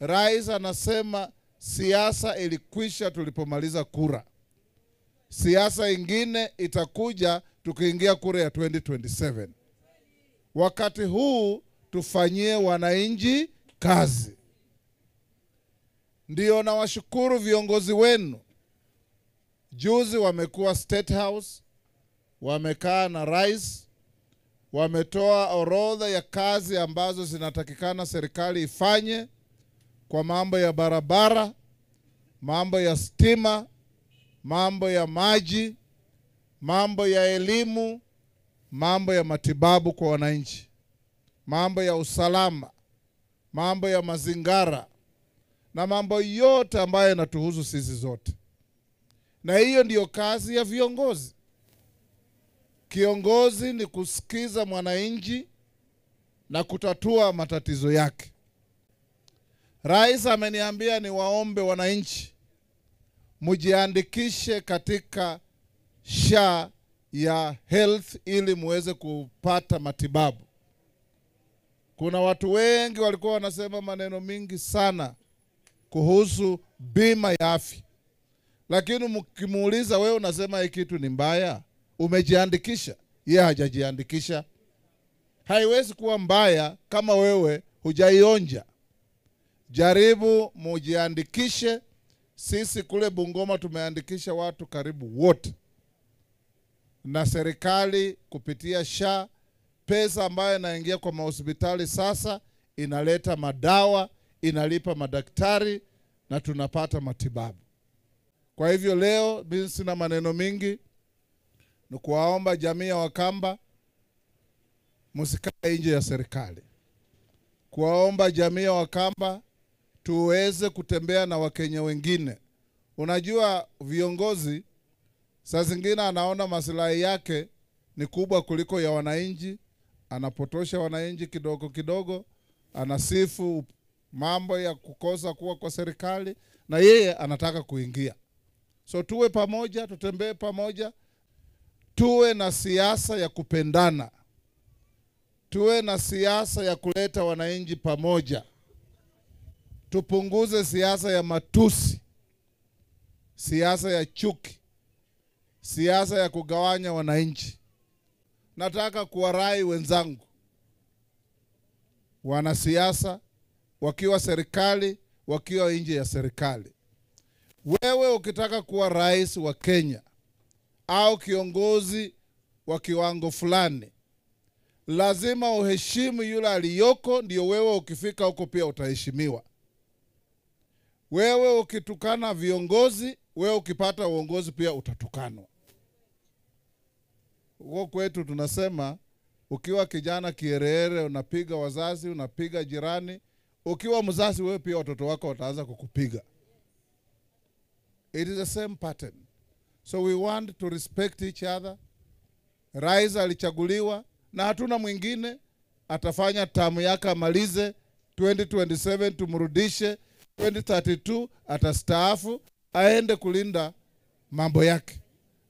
Rais anasema siasa ilikwisha tulipomaliza kura. Siasa ingine itakuja tukiingia kura ya 2027. Wakati huu tufanyie wananchi kazi. Ndio na washukuru viongozi wenu. Juzi wamekuwa State House, wamekaa na rais, wametoa orodha ya kazi ambazo zinatakikana serikali ifanye kwa mambo ya barabara, mambo ya stima, mambo ya maji, mambo ya elimu, mambo ya matibabu kwa wananchi, mambo ya usalama, mambo ya mazingara na mambo yote ambayo yanatuhusu sisi zote. Na hiyo ndiyo kazi ya viongozi. Kiongozi ni kusikiza mwananchi na kutatua matatizo yake. Rais ameniambia ni waombe wananchi mujiandikishe katika SHA ya health ili muweze kupata matibabu. Kuna watu wengi walikuwa wanasema maneno mingi sana kuhusu bima ya afya. Lakini mkimuuliza wewe unasema hii kitu ni mbaya, umejiandikisha? Yeye hajajiandikisha. Haiwezi kuwa mbaya kama wewe hujaionja. Jaribu mujiandikishe. Sisi kule Bungoma tumeandikisha watu karibu wote. Na serikali kupitia SHA, pesa ambayo inaingia kwa mahospitali sasa inaleta madawa, inalipa madaktari na tunapata matibabu. Kwa hivyo leo mimi sina maneno mingi, ni kuwaomba jamii ya Wakamba msikae nje ya serikali. Kuwaomba jamii ya Wakamba tuweze kutembea na Wakenya wengine. Unajua viongozi saa zingine anaona maslahi yake ni kubwa kuliko ya wananchi, anapotosha wananchi kidogo kidogo, anasifu mambo ya kukosa kuwa kwa serikali na yeye anataka kuingia. So tuwe pamoja, tutembee pamoja, tuwe na siasa ya kupendana. Tuwe na siasa ya kuleta wananchi pamoja. Tupunguze siasa ya matusi, siasa ya chuki, siasa ya kugawanya wananchi. Nataka kuwarai wenzangu, wanasiasa, wakiwa serikali, wakiwa nje ya serikali. Wewe ukitaka kuwa rais wa Kenya au kiongozi wa kiwango fulani, lazima uheshimu yule aliyoko, ndio wewe ukifika huko pia utaheshimiwa. Wewe ukitukana viongozi, wewe ukipata uongozi pia utatukanwa. Huko kwetu tunasema ukiwa kijana kierere unapiga wazazi, unapiga jirani, ukiwa mzazi wewe pia watoto wako wataanza kukupiga. It is the same pattern. So we want to respect each other. Rais alichaguliwa na hatuna mwingine, atafanya tamu yake amalize 2027 tumrudishe, 2032 atastaafu aende kulinda mambo yake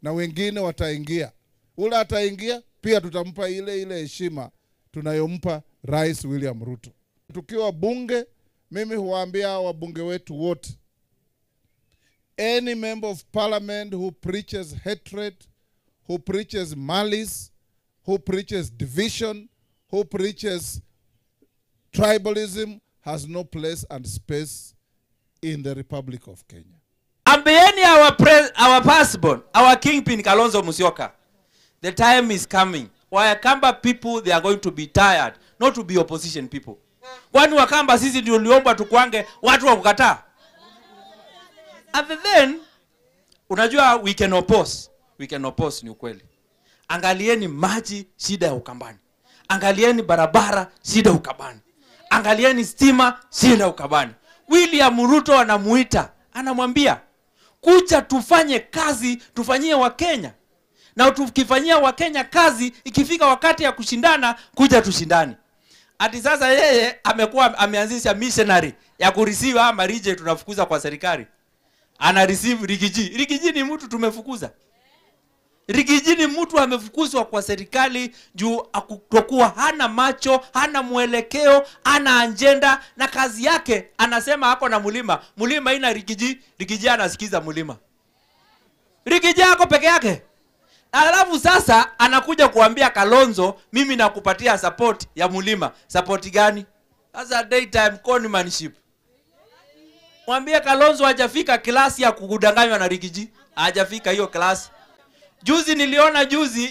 na wengine wataingia. Ule ataingia pia tutampa ile heshima tunayompa Rais William Ruto. Tukiwa bunge, mimi huwaambia wabunge wetu wote, any member of parliament who preaches hatred, who preaches malice, who preaches division, who preaches tribalism has no place and space in the Republic of Kenya. Ambieni our firstborn, our kingpin Kalonzo Musyoka, the time is coming. Wakamba people, they are going to be tired, not to be opposition people. Kwani Wakamba sisi ndio tuliomba tukwange watu wa kukataa? And then, unajua we can oppose ni ukweli. Angalieni maji, shida ya Ukambani. Angalieni barabara, shida ya Ukambani. Angalieni stima, shida ya Ukambani. William Ruto anamuita, anamwambia, kuja tufanye kazi, tufanyie Wakenya. Na tukifanyia Wakenya kazi, ikifika wakati ya kushindana, kuja tushindani. Ati sasa yeye ameanzisha missionary ya kureceive ama rije tunafukuza kwa serikali. Ana receive Rigiji. Rigiji ni mtu tumefukuza. Rigiji ni mtu amefukuzwa kwa serikali juu akutokuwa hana macho, hana mwelekeo, hana agenda, na kazi yake anasema hako na mulima. Mulima ina Rigiji, Rigiji anasikiza mulima. Rigiji yako peke yake. Alafu sasa anakuja kuambia Kalonzo, mimi nakupatia support ya mulima. Support gani? Sasa daytime conmanship. Mwambie Kalonzo hajafika klasi ya kukudanganywa na Rigiji. Hajafika hiyo klasi. Juzi niliona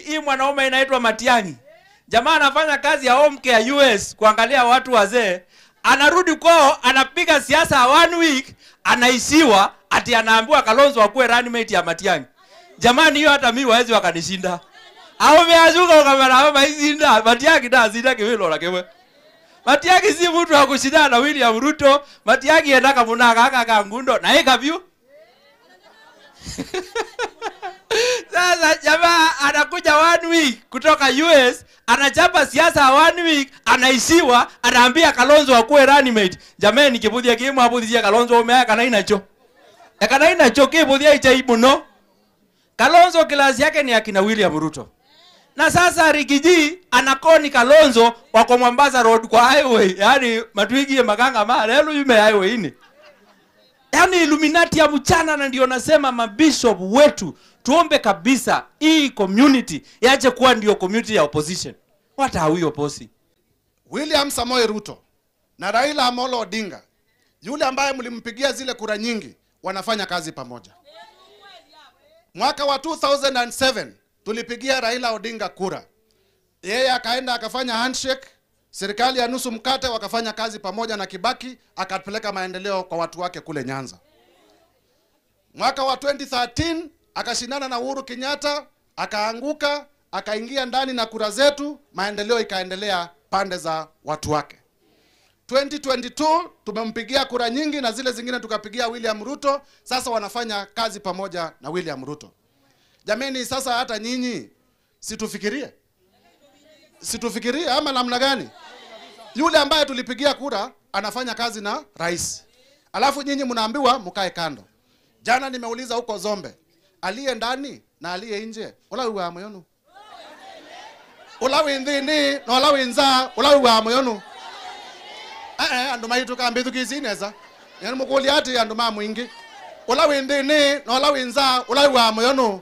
hii mwanaume inaitwa Matiang'i. Jamaa anafanya kazi ya home care US kuangalia watu wazee. Anarudi kwao, anapiga siasa 1 week, anaishiwa ati anaambiwa Kalonzo akuwe running mate ya Matiang'i. Jamani hiyo hata mimi waezi wakanishinda. Hao meazuka ukamera hao maizinda. Matiang'i da zinda kiwilo la kewe. Matiang'i si mtu wa kushindana na William Ruto. Matiang'i endaka munaka aka ngundo na eka view. Sasa jamaa anakuja 1 week kutoka US, anachapa siasa 1 week, anaishiwa, anaambia Kalonzo akuwe running mate. Jamani kibudia kimu habudia Kalonzo umeaka na inacho. Ekana inacho kibudia ichaibu no. Kalonzo klasi yake ni akina William Ruto. Na sasa Rigiji anakoni Kalonzo wako Mombasa Road kwa highway, yani Matwigi ya Maganga lelo yume highway ini. Yani Illuminati ya mchana, na ndio nasema mabishop wetu tuombe kabisa hii community yaje kuwa ndio community ya opposition. What are we opposing? William Samoei Ruto na Raila Amolo Odinga, yule ambaye mlimpigia zile kura nyingi, wanafanya kazi pamoja. Mwaka wa 2007 tulipigia Raila Odinga kura. Yeye akaenda akafanya handshake, serikali ya nusu mkate, wakafanya kazi pamoja na Kibaki, akapeleka maendeleo kwa watu wake kule Nyanza. Mwaka wa 2013 akashindana na Uhuru Kenyatta, akaanguka, akaingia ndani na kura zetu, maendeleo ikaendelea pande za watu wake. 2022 tumempigia kura nyingi na zile zingine tukapigia William Ruto, sasa wanafanya kazi pamoja na William Ruto. Jameni, sasa hata nyinyi situfikirie ama namna gani? Yule ambaye tulipigia kura anafanya kazi na rais, alafu nyinyi mnaambiwa mkae kando. Jana nimeuliza huko Zombe, aliye ndani na aliye nje ula wa moyonu, ula windini na ula winza ula wa moyonu. Andu maitu kambi tukisineza yani mukuli ati andu mwingi ula windini na ula winza ula wa moyonu.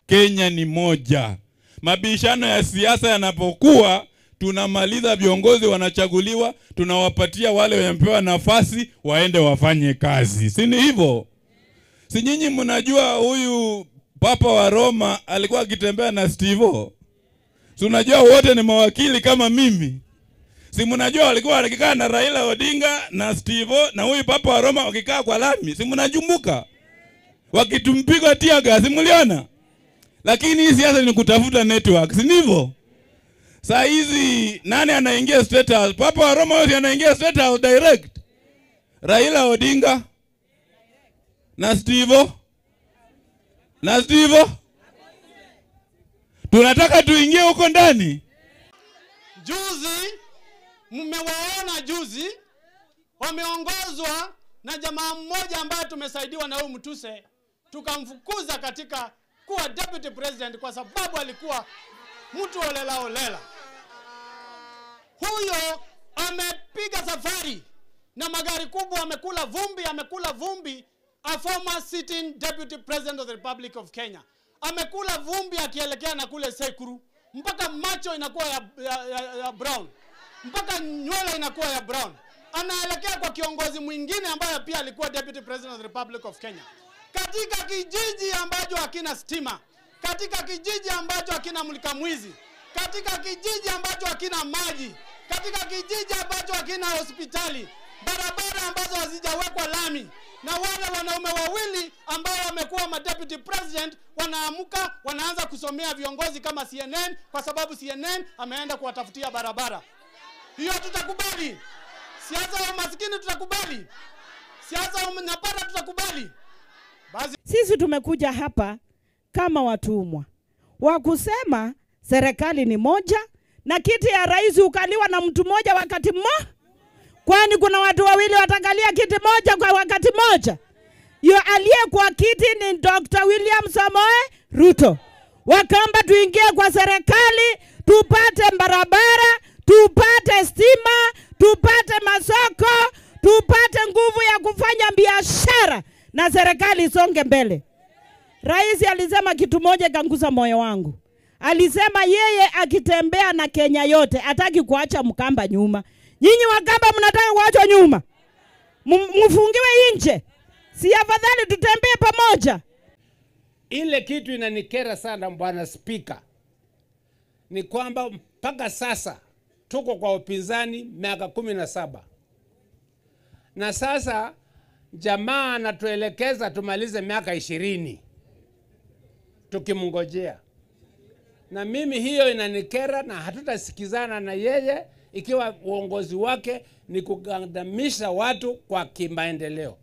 Kenya ni moja. Mabishano ya siasa yanapokuwa, tunamaliza, viongozi wanachaguliwa, tunawapatia wale wamepewa nafasi waende wafanye kazi. Si ni hivyo? Si nyinyi mnajua huyu Papa wa Roma alikuwa akitembea na Steve? Si unajua wote ni mawakili kama mimi? Si mnajua walikuwa wakikaa na Raila Odinga na Steve na huyu Papa wa Roma wakikaa kwa lami? Si mnajumbuka? Wakitumpiga tiaga, si mliona? Lakini hii siasa ni kutafuta network, si ndivyo? Saa hizi nani anaingia State House? Papa wa Roma yote anaingia State House direct. Raila Odinga na Steve. Tunataka tuingie huko ndani. Juzi mmewaona juzi wameongozwa na jamaa mmoja ambaye tumesaidiwa na huyu Mtuse, tukamfukuza katika kuwa deputy president kwa sababu alikuwa mtu olela. Huyo amepiga safari na magari kubwa, amekula vumbi, a former sitting deputy president of the Republic of Kenya. Amekula vumbi akielekea na kule Sekuru, mpaka macho inakuwa ya brown, mpaka nywele inakuwa ya brown. Anaelekea kwa kiongozi mwingine ambaye pia alikuwa deputy president of the Republic of Kenya. Katika kijiji ambacho hakina stima, katika kijiji ambacho hakina mulika mwizi, katika kijiji ambacho hakina maji, katika kijiji ambacho hakina hospitali, barabara ambazo hazijawekwa lami, na wale wanaume wawili ambao wamekuwa ma-deputy president wanaamuka wanaanza kusomea viongozi kama CNN kwa sababu CNN ameenda kuwatafutia barabara. Hiyo tutakubali? Siasa ya maskini tutakubali? Siasa ya mnyapara tutakubali? Bazi. Sisi tumekuja hapa kama watumwa wa kusema serikali ni moja na kiti ya rais ukaliwa na mtu mmoja wakati mmoja. Kwani kuna watu wawili watakalia kiti moja kwa wakati moja? Aliye kwa kiti ni Dr. William Samoei Ruto. Wakamba tuingie kwa serikali, tupate barabara, tupate stima, tupate masoko, tupate nguvu ya kufanya biashara na serikali isonge mbele. Rais alisema kitu moja kangusa moyo wangu. Alisema yeye akitembea na Kenya yote hataki kuacha Mkamba nyuma. Nyinyi Wakamba mnataka kuachwa nyuma? Mfungiwe nje? Si afadhali tutembee pamoja? Ile kitu inanikera sana Bwana Spika ni kwamba mpaka sasa tuko kwa upinzani miaka 17. Na sasa jamaa anatuelekeza tumalize miaka 20 tukimngojea. Na mimi hiyo inanikera na hatutasikizana na yeye ikiwa uongozi wake ni kugandamisha watu kwa kimaendeleo.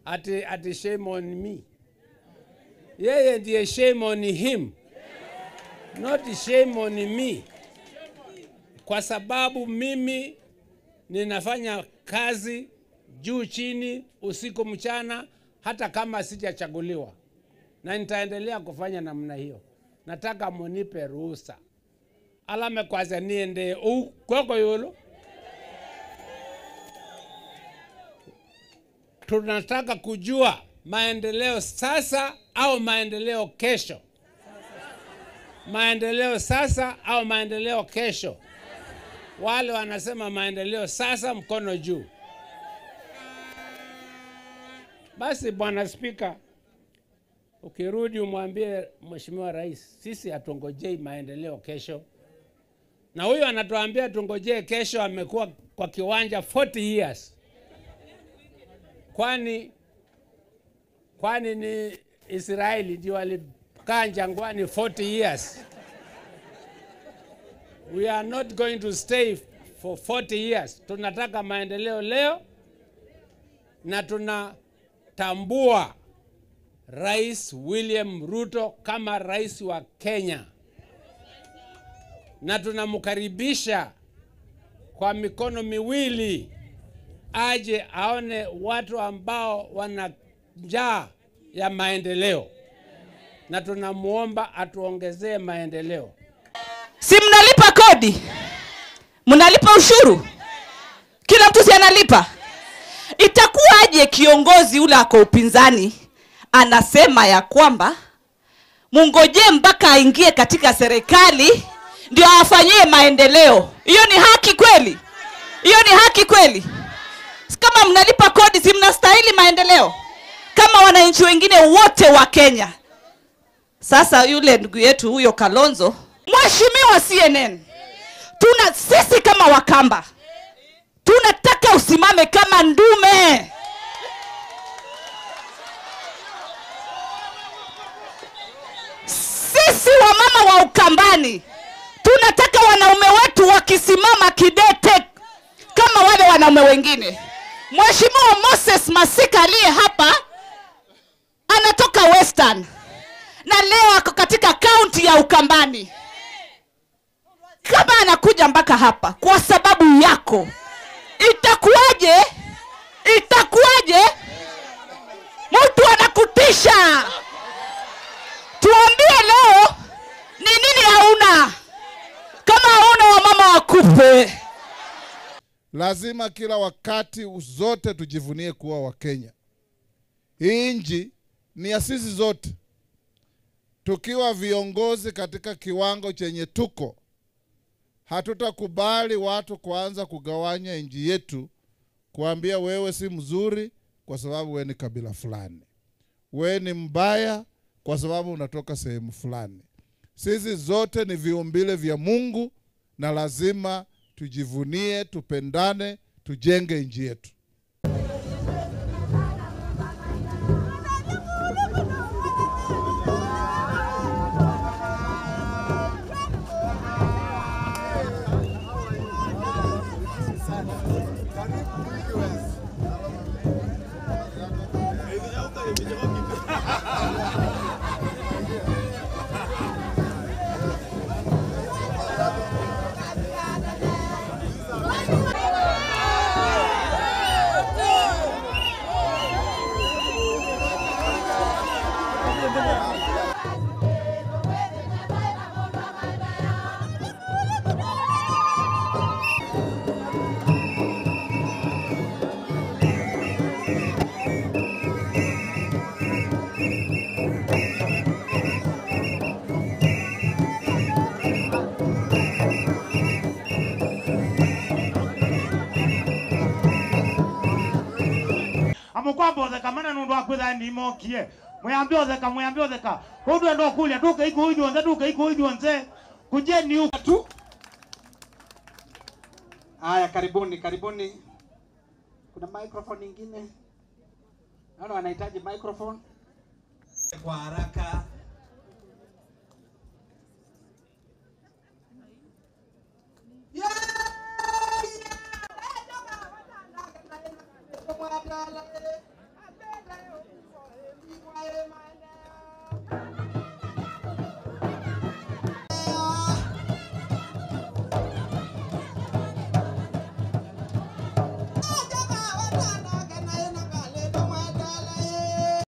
Ati shame on me. Yeye ndiye shame on him. Not shame on me. Kwa sababu mimi ninafanya kazi juu chini, usiku mchana, hata kama sijachaguliwa. Na nitaendelea kufanya namna hiyo. Nataka munipe ruhusa. Alame kwanza niende kwako yolo. Tunataka kujua maendeleo sasa au maendeleo kesho. Maendeleo sasa au maendeleo kesho. Wale wanasema maendeleo sasa, mkono juu. Basi Bwana Spika, ukirudi umwambie Mheshimiwa Rais, sisi hatungojei maendeleo kesho. Na huyu anatuambia tungojee kesho, amekuwa kwa kiwanja 40 years. Kwani ni Israeli ndio walikaa jangwani 40 years. We are not going to stay for 40 years. Tunataka maendeleo leo na tunatambua Rais William Ruto kama rais wa Kenya. Na tunamkaribisha kwa mikono miwili aje aone watu ambao wana njaa ya maendeleo. Na tunamuomba atuongezee maendeleo. Si mnalipa kodi? Mnalipa ushuru? Kila mtu si analipa? Itakuwaje kiongozi ule ako upinzani anasema ya kwamba mungoje mpaka aingie katika serikali ndio afanyie maendeleo? Hiyo ni haki kweli? Hiyo ni haki kweli? Kama mnalipa kodi si mnastahili maendeleo kama wananchi wengine wote wa Kenya? Sasa yule ndugu yetu huyo Kalonzo, Mheshimiwa CNN, sisi kama Wakamba tunataka usimame kama ndume. Sisi wamama wa Ukambani tunataka wanaume wetu wakisimama kidete kama wale wanaume wengine. Mheshimiwa Moses Masika aliye hapa anatoka Western na leo ako katika kaunti ya Ukambani. Kama anakuja mpaka hapa kwa sababu yako, itakuwaje? Itakuwaje? Mtu anakutisha. Tuambie leo ni nini hauna? Kama hauna wamama wakupe. Lazima kila wakati zote tujivunie kuwa Wakenya. Hii nchi ni ya sisi zote. Tukiwa viongozi katika kiwango chenye tuko, hatutakubali watu kuanza kugawanya nchi yetu, kuambia wewe si mzuri kwa sababu wewe ni kabila fulani, wewe ni mbaya kwa sababu unatoka sehemu fulani. Sisi zote ni viumbile vya Mungu na lazima tujivunie, tupendane, tujenge nchi yetu. mukwamba otheka mana nundu akwitha ni mokie muyambe otheka kundu ndo kulia tuka iko idionze kujeni huko tu. Haya, karibuni. Kuna microphone nyingine? Naona wanahitaji microphone kwa haraka. Oh,